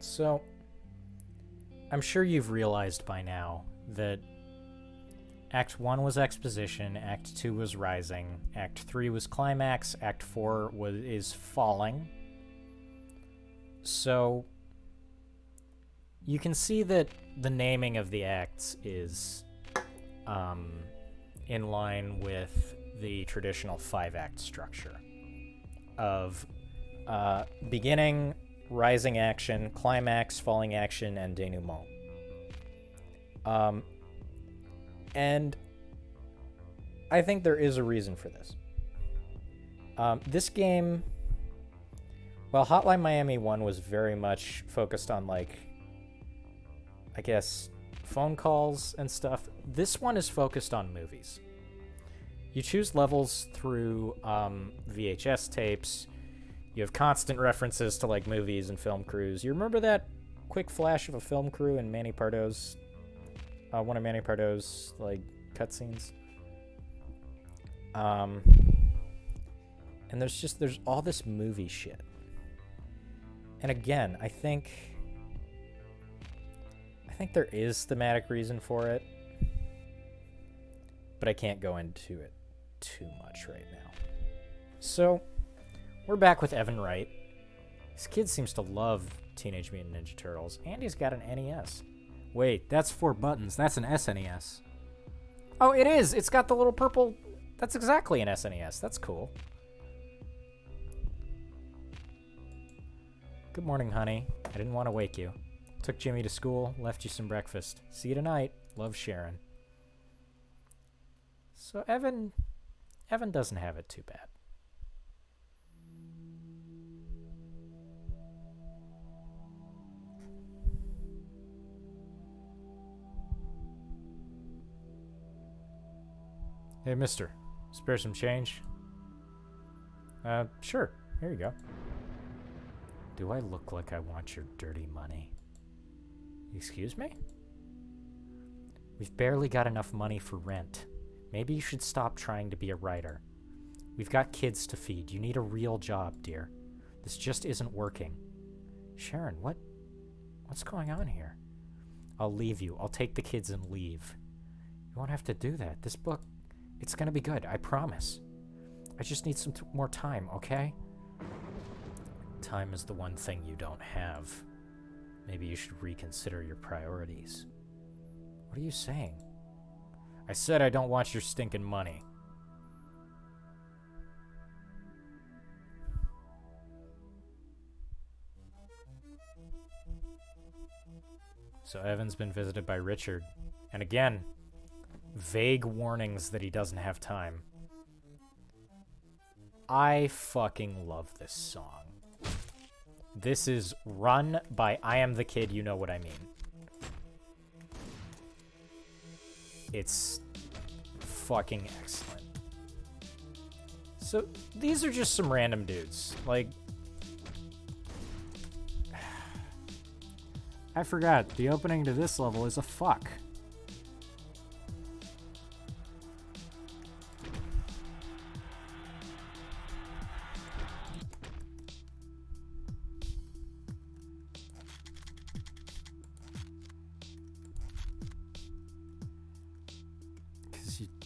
So, I'm sure you've realized by now that Act 1 was exposition, Act 2 was rising, Act 3 was climax, Act 4 is falling. So, you can see that the naming of the acts is in line with the traditional 5-act structure of beginning, rising action, climax, falling action, and denouement. And I think there is a reason for this. This game, while Hotline Miami 1 was very much focused on, like, I guess, phone calls and stuff, this one is focused on movies. You choose levels through VHS tapes. You have constant references to, like, movies and film crews. You remember that quick flash of a film crew in Manny Pardo's, one of Manny Pardo's, like, cutscenes? And there's all this movie shit. And again, I think there is thematic reason for it, but I can't go into it too much right now. So, we're back with Evan Wright. This kid seems to love Teenage Mutant Ninja Turtles, and he's got an NES. Wait, that's 4 buttons. That's an SNES. Oh, it is! It's got the little purple... That's exactly an SNES. That's cool. Good morning, honey. I didn't want to wake you. Took Jimmy to school, left you some breakfast. See you tonight. Love, Sharon. So Evan doesn't have it too bad. Hey, mister. Spare some change? Sure. Here you go. Do I look like I want your dirty money? Excuse me? We've barely got enough money for rent. Maybe you should stop trying to be a writer. We've got kids to feed. You need a real job, dear. This just isn't working. Sharon, what's going on here? I'll leave you. I'll take the kids and leave. You won't have to do that. This book, it's gonna be good, I promise. I just need some more time, okay? Time is the one thing you don't have. Maybe you should reconsider your priorities. What are you saying? I said I don't want your stinking money. So Evan's been visited by Richard. And again, vague warnings that he doesn't have time. I fucking love this song. This is Run by I Am the Kid, You Know What I Mean. It's fucking excellent. So, these are just some random dudes. Like, I forgot, the opening to this level is a fuck.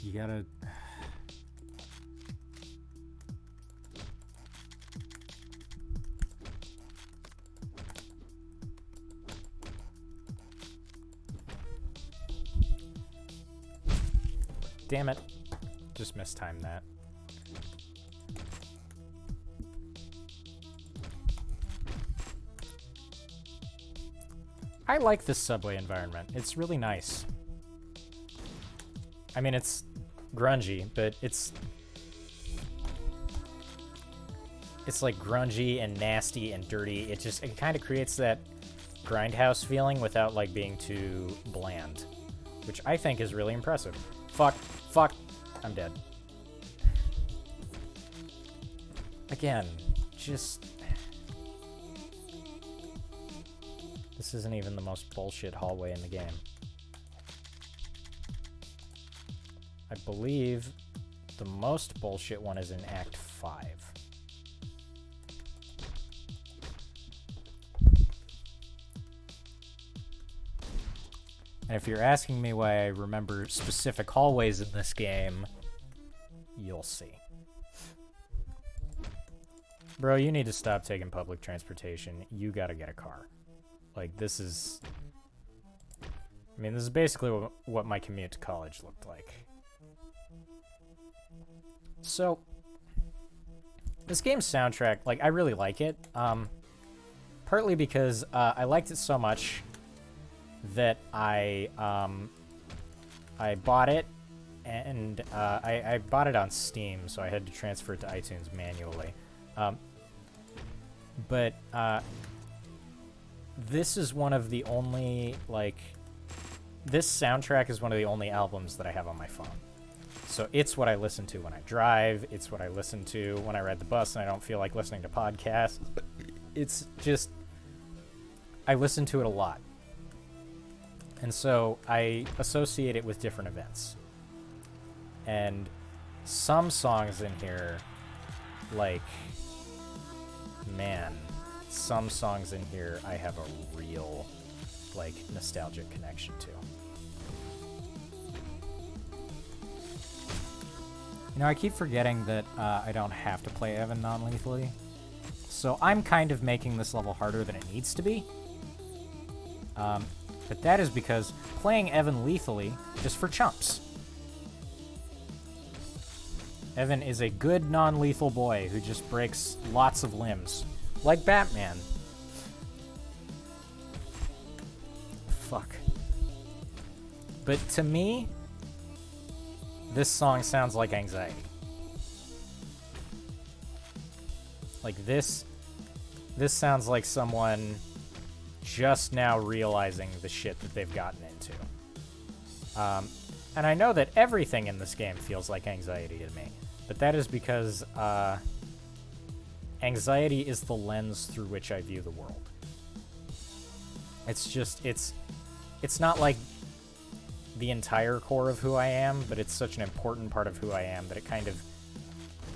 You gotta... Damn it. Just mistimed that. I like this subway environment. It's really nice. I mean, it's grungy, but it's like grungy and nasty and dirty. It kind of creates that grindhouse feeling without like being too bland, which I think is really impressive. Fuck, I'm dead. Again, just... This isn't even the most bullshit hallway in the game. I believe the most bullshit one is in Act 5. And if you're asking me why I remember specific hallways in this game, you'll see. Bro, you need to stop taking public transportation. You gotta get a car. Like, this is... I mean, this is basically what my commute to college looked like. So, this game's soundtrack, like, I really like it. Partly because I liked it so much that I bought it, and I bought it on Steam, so I had to transfer it to iTunes manually. But this is one of the only, like, this soundtrack is one of the only albums that I have on my phone. So it's what I listen to when I drive. It's what I listen to when I ride the bus and I don't feel like listening to podcasts. It's just, I listen to it a lot. And so I associate it with different events. And some songs in here, like, man, some songs in here I have a real, like, nostalgic connection to. You know, I keep forgetting that I don't have to play Evan non-lethally. So I'm kind of making this level harder than it needs to be. But that is because playing Evan lethally is for chumps. Evan is a good non-lethal boy who just breaks lots of limbs. Like Batman. Fuck. But to me, this song sounds like anxiety. Like this sounds like someone just now realizing the shit that they've gotten into. And I know that everything in this game feels like anxiety to me, but that is because anxiety is the lens through which I view the world. It's just, it's not like the entire core of who I am, but it's such an important part of who I am that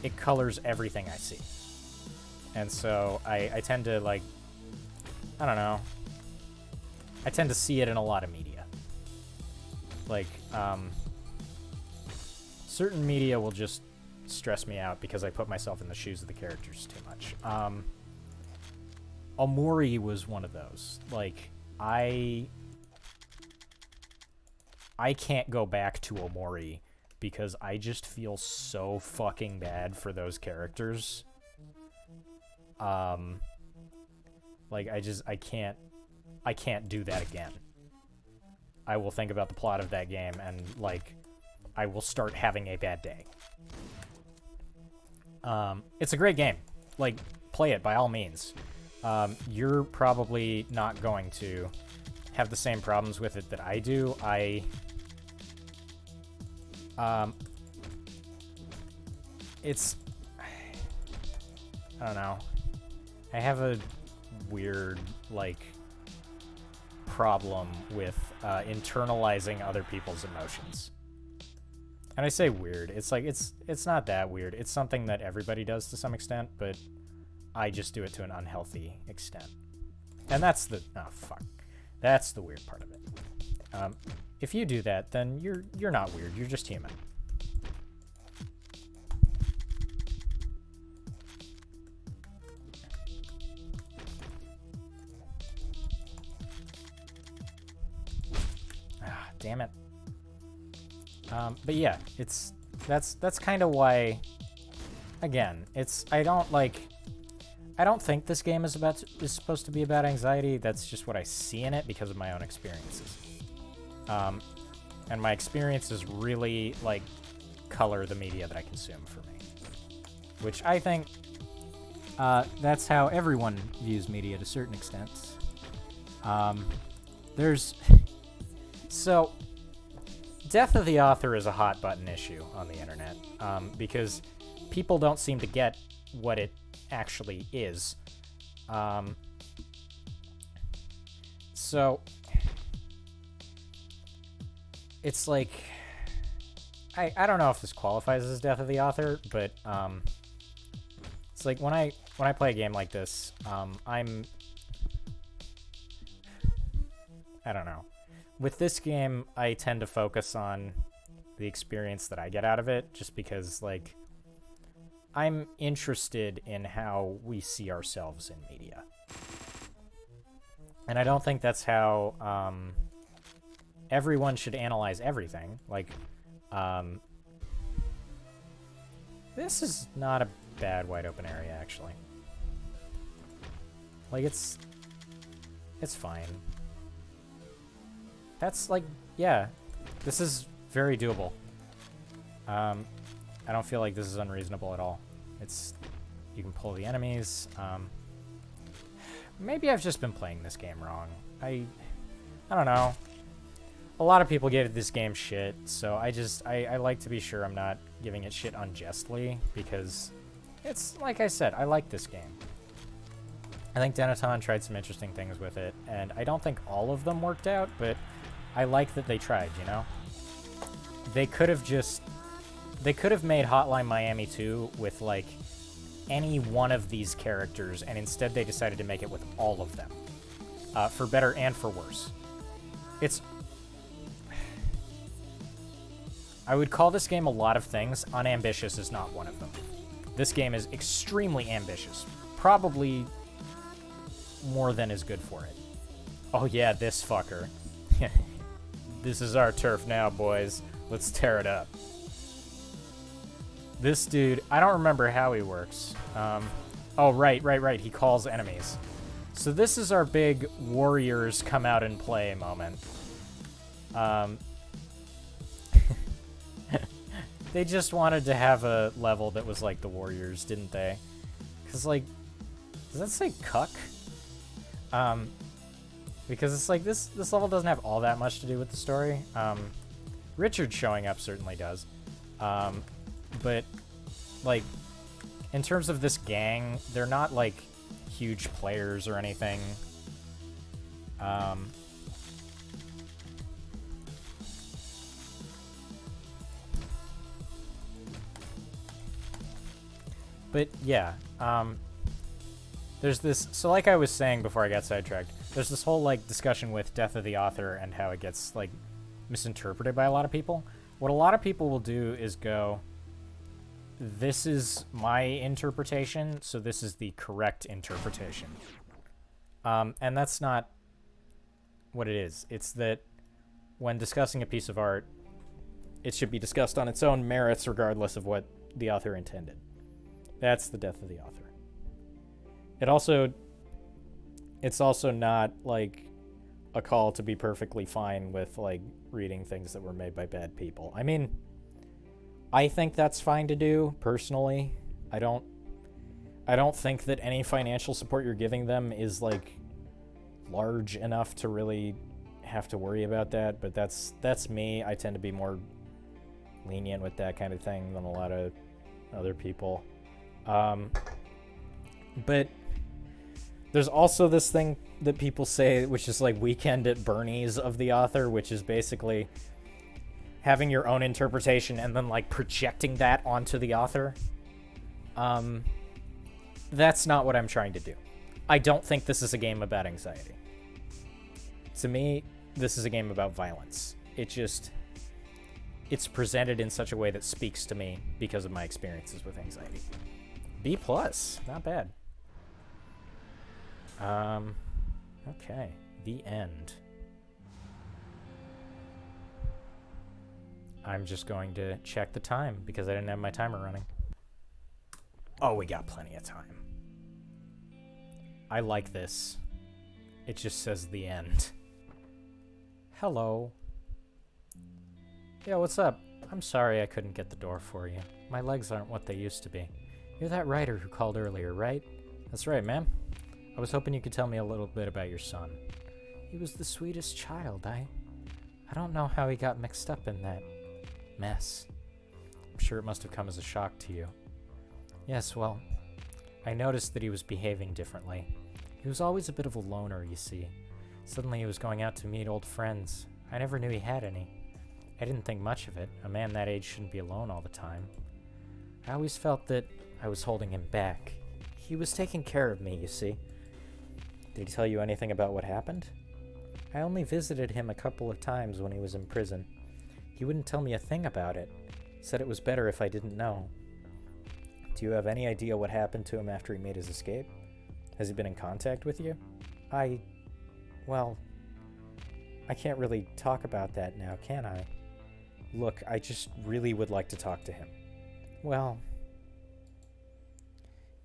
it colors everything I see. And so I tend to, like, I don't know, I tend to see it in a lot of media. Like, certain media will just stress me out because I put myself in the shoes of the characters too much. Omori was one of those. Like, I can't go back to Omori because I just feel so fucking bad for those characters. Like, I can't do that again. I will think about the plot of that game and, like, I will start having a bad day. It's a great game. Like, play it by all means. You're probably not going to have the same problems with it that I do. I don't know. I have a weird, like, problem with internalizing other people's emotions. And I say weird. It's like, it's not that weird. It's something that everybody does to some extent, but I just do it to an unhealthy extent. And that's the, oh fuck. That's the weird part of it. If you do that, then you're not weird. You're just human. Ah, damn it. But yeah, that's kind of why. Again, I don't think this game is supposed to be about anxiety. That's just what I see in it because of my own experiences. And my experiences really, like, color the media that I consume for me. Which I think that's how everyone views media to certain extents. So, death of the author is a hot button issue on the internet, because people don't seem to get what it actually is. So it's like, I don't know if this qualifies as death of the author, but it's like when I play a game like this, I don't know. with this game, I tend to focus on the experience that I get out of it, just because, like, I'm interested in how we see ourselves in media. And I don't think that's how everyone should analyze everything. Like, this is not a bad wide open area, actually. Like, it's fine. That's, like, yeah, this is very doable. I don't feel like this is unreasonable at all. You can pull the enemies. Maybe I've just been playing this game wrong. I don't know. A lot of people gave this game shit, so I like to be sure I'm not giving it shit unjustly, because it's, like I said, I like this game. I think Denaton tried some interesting things with it, and I don't think all of them worked out, but I like that they tried, you know? They could have made Hotline Miami 2 with, like, any one of these characters, and instead they decided to make it with all of them. For better and for worse. I would call this game a lot of things. Unambitious is not one of them. This game is extremely ambitious. Probably more than is good for it. Oh yeah, this fucker. This is our turf now, boys. Let's tear it up. This dude, I don't remember how he works. Oh, right. He calls enemies. So this is our big warriors come out and play moment. They just wanted to have a level that was like the warriors, didn't they? Because, like, does that say cuck? Because it's like this level doesn't have all that much to do with the story. Richard showing up certainly does. But, like, in terms of this gang, they're not, like, huge players or anything. But, yeah, there's this, so like I was saying before I got sidetracked, there's this whole, like, discussion with Death of the Author and how it gets, like, misinterpreted by a lot of people. What a lot of people will do is go, this is my interpretation, so this is the correct interpretation. And that's not what it is. It's that when discussing a piece of art, it should be discussed on its own merits regardless of what the author intended. That's the Death of the Author. It's also not, like, a call to be perfectly fine with, like, reading things that were made by bad people. I mean, I think that's fine to do, personally. I don't think that any financial support you're giving them is, like, large enough to really have to worry about that, but that's me. I tend to be more lenient with that kind of thing than a lot of other people. But there's also this thing that people say, which is like Weekend at Bernie's of the author, which is basically having your own interpretation and then, like, projecting that onto the author. That's not what I'm trying to do. I don't think this is a game about anxiety. To me, this is a game about violence. It's presented in such a way that speaks to me because of my experiences with anxiety. B+, not bad. Okay, the end. I'm just going to check the time because I didn't have my timer running. Oh, we got plenty of time. I like this. It just says the end. Hello. Yeah, what's up? I'm sorry I couldn't get the door for you. My legs aren't what they used to be. You're that writer who called earlier, right? That's right, ma'am. I was hoping you could tell me a little bit about your son. He was the sweetest child. I don't know how he got mixed up in that mess. I'm sure it must have come as a shock to you. Yes, well, I noticed that he was behaving differently. He was always a bit of a loner, you see. Suddenly he was going out to meet old friends. I never knew he had any. I didn't think much of it. A man that age shouldn't be alone all the time. I always felt that I was holding him back. He was taking care of me, you see. Did he tell you anything about what happened? I only visited him a couple of times when he was in prison. He wouldn't tell me a thing about it. Said it was better if I didn't know. Do you have any idea what happened to him after he made his escape? Has he been in contact with you? Well, I can't really talk about that now, can I? Look, I just really would like to talk to him. Well,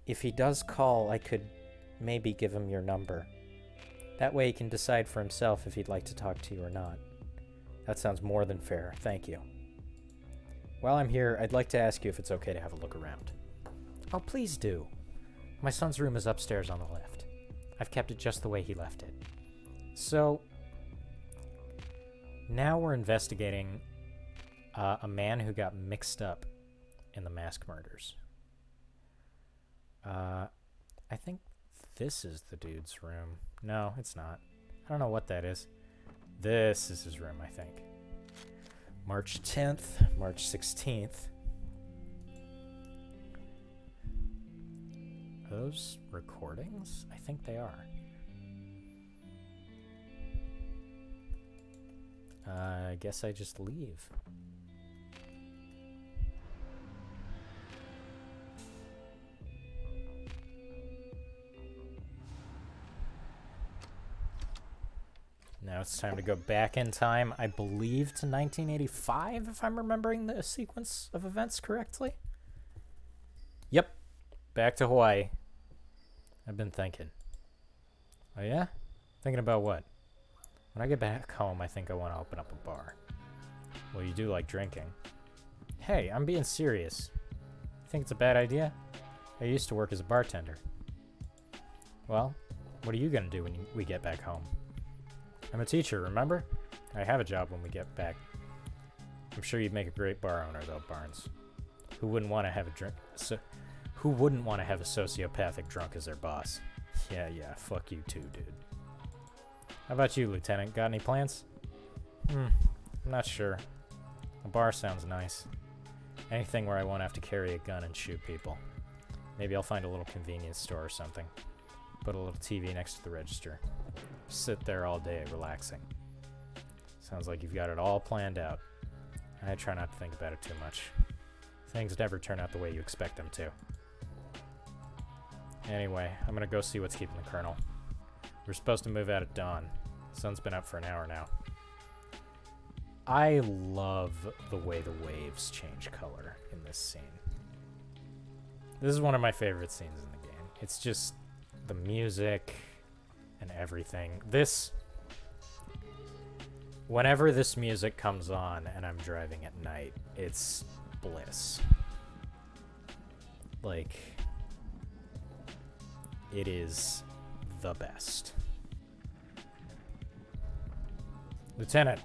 if he does call, I could maybe give him your number. That way he can decide for himself if he'd like to talk to you or not. That sounds more than fair, thank you. While I'm here, I'd like to ask you if it's okay to have a look around. Oh, please do. My son's room is upstairs on the left. I've kept it just the way he left it. So, now we're investigating a man who got mixed up in the mask murders. I think this is the dude's room. No, it's not. I don't know what that is. This is his room, I think. March 10th, March 16th. Are those recordings? I think they are. I guess I just leave. Now it's time to go back in time, I believe, to 1985, if I'm remembering the sequence of events correctly. Yep, back to Hawaii. I've been thinking. Oh yeah? Thinking about what? When I get back home, I think I want to open up a bar. Well, you do like drinking. Hey, I'm being serious. You think it's a bad idea? I used to work as a bartender. Well, what are you going to do when we get back home? I'm a teacher, remember? I have a job when we get back. I'm sure you'd make a great bar owner, though, Barnes. Who wouldn't want to have a drink? Who wouldn't want to have a sociopathic drunk as their boss? Yeah, fuck you too, dude. How about you, Lieutenant? Got any plans? I'm not sure. A bar sounds nice. Anything where I won't have to carry a gun and shoot people. Maybe I'll find a little convenience store or something. Put a little TV next to the register. Sit there all day, relaxing. Sounds like you've got it all planned out. I try not to think about it too much. Things never turn out the way you expect them to. Anyway, I'm gonna go see what's keeping the Colonel. We're supposed to move out at dawn. Sun's been up for an hour now. I love the way the waves change color in this scene. This is one of my favorite scenes in the game. It's just the music and everything. Whenever this music comes on and I'm driving at night, it's bliss. Like, it is the best. Lieutenant,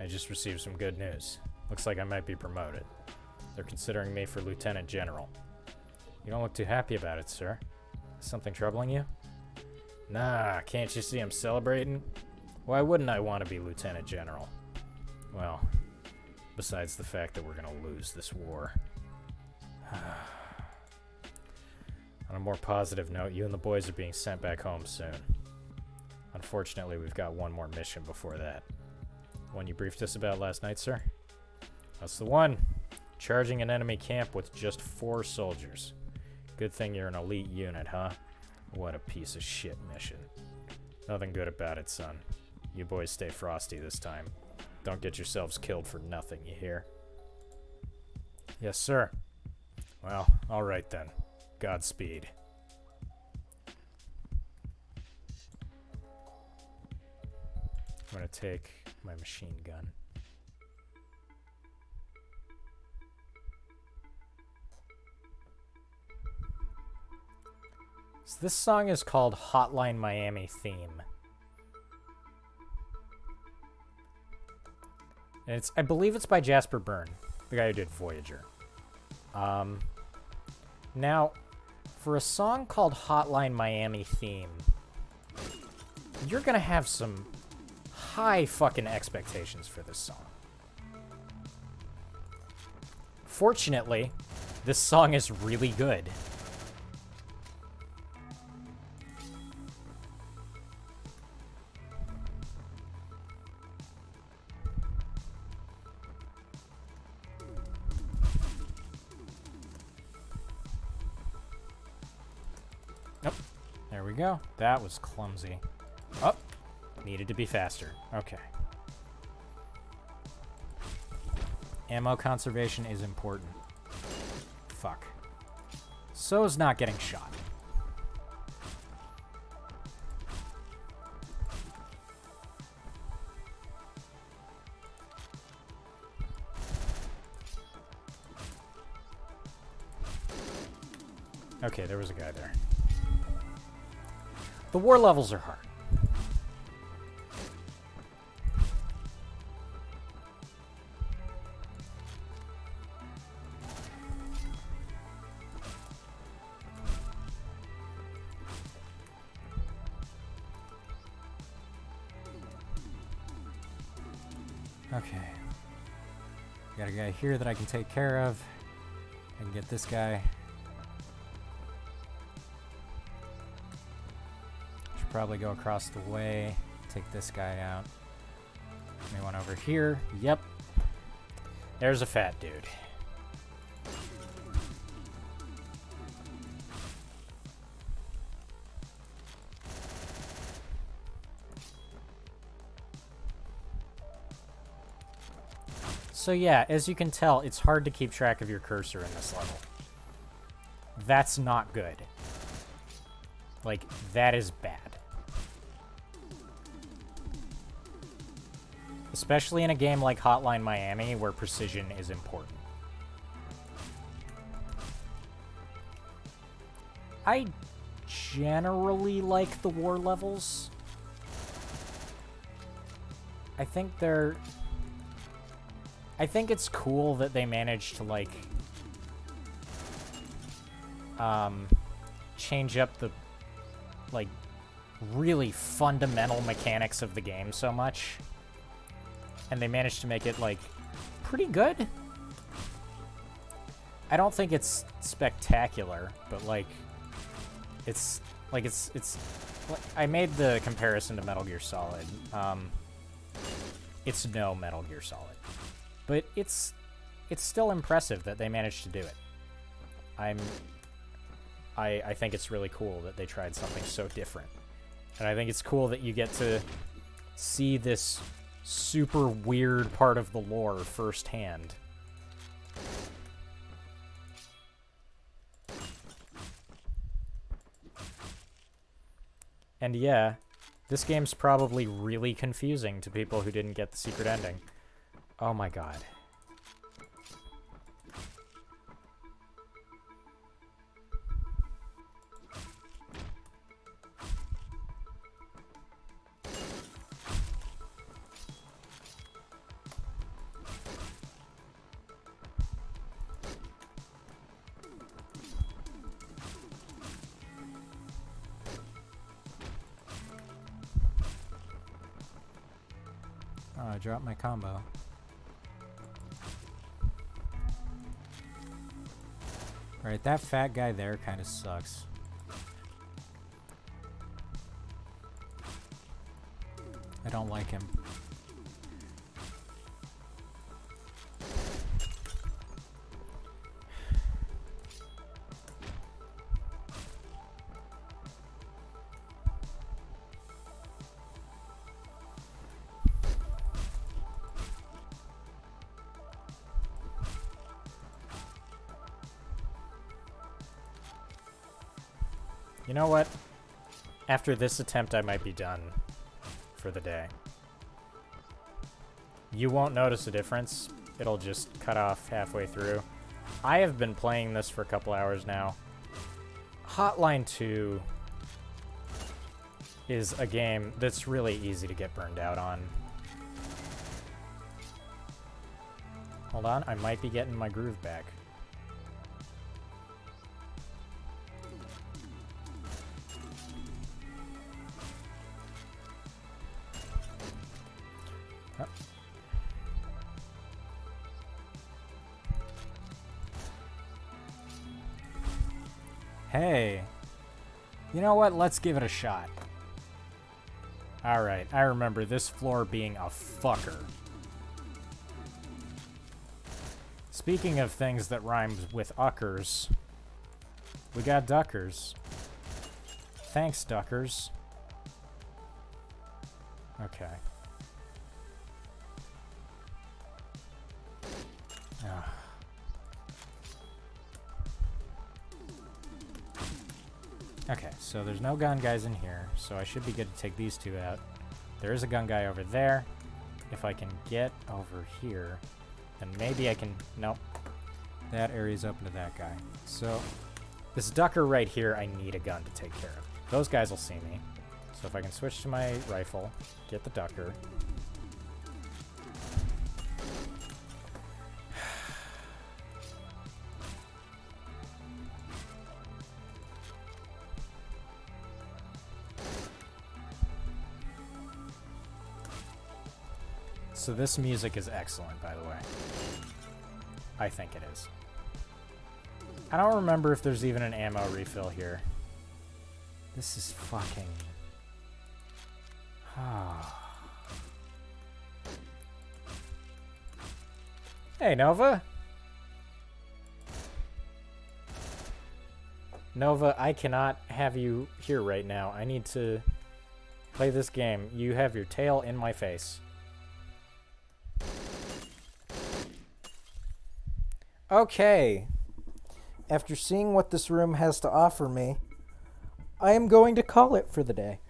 I just received some good news. Looks like I might be promoted. They're considering me for Lieutenant General. You don't look too happy about it, sir. Is something troubling you? Nah, can't you see I'm celebrating? Why wouldn't I want to be Lieutenant General? Well, besides the fact that we're gonna lose this war. On a more positive note, you and the boys are being sent back home soon. Unfortunately, we've got one more mission before that. One you briefed us about last night, sir? That's the one. Charging an enemy camp with just 4 soldiers. Good thing you're an elite unit, huh? What a piece of shit mission. Nothing good about it, son. You boys stay frosty this time. Don't get yourselves killed for nothing, you hear? Yes, sir. Well, alright then. Godspeed. I'm gonna take my machine gun. So this song is called Hotline Miami Theme. And I believe it's by Jasper Byrne, the guy who did Voyager. Now, for a song called Hotline Miami Theme, you're gonna have some high fucking expectations for this song. Fortunately, this song is really good. Nope. There we go. That was clumsy. Oh, needed to be faster. Okay. Ammo conservation is important. Fuck. So's not getting shot. Okay, there was a guy there. The war levels are hard. Okay. Got a guy here that I can take care of. I can get this guy. Should probably go across the way. Take this guy out. Anyone over here? Yep. There's a fat dude. So yeah, as you can tell, it's hard to keep track of your cursor in this level. That's not good. Like, that is bad. Especially in a game like Hotline Miami, where precision is important. I generally like the war levels. I think it's cool that they managed to, like, change up the, like, really fundamental mechanics of the game so much. And they managed to make it, like, pretty good. I don't think it's spectacular, but, like, it's like, I made the comparison to Metal Gear Solid. It's no Metal Gear Solid. But it's still impressive that they managed to do it. I think it's really cool that they tried something so different. And I think it's cool that you get to see this super weird part of the lore firsthand. And yeah, this game's probably really confusing to people who didn't get the secret ending. Oh my god. Oh, I dropped my combo. Right, that fat guy there kind of sucks. I don't like him. You know what? After this attempt, I might be done for the day. You won't notice a difference. It'll just cut off halfway through. I have been playing this for a couple hours now. Hotline 2 is a game that's really easy to get burned out on. Hold on, I might be getting my groove back. Hey, you know what? Let's give it a shot. Alright, I remember this floor being a fucker. Speaking of things that rhymes with uckers, we got duckers. Thanks, duckers. Okay. Ugh. Okay, so there's no gun guys in here, so I should be good to take these two out. There is a gun guy over there. If I can get over here, then maybe I can... Nope. That area's open to that guy. So, this ducker right here, I need a gun to take care of. Those guys will see me. So if I can switch to my rifle, get the ducker. So this music is excellent, by the way. I think it is. I don't remember if there's even an ammo refill here. This is fucking... Hey, Nova! Nova, I cannot have you here right now. I need to play this game. You have your tail in my face. Okay. After seeing what this room has to offer me, I am going to call it for the day.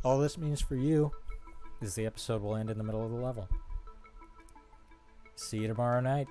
All this means for you is the episode will end in the middle of the level. See you tomorrow night.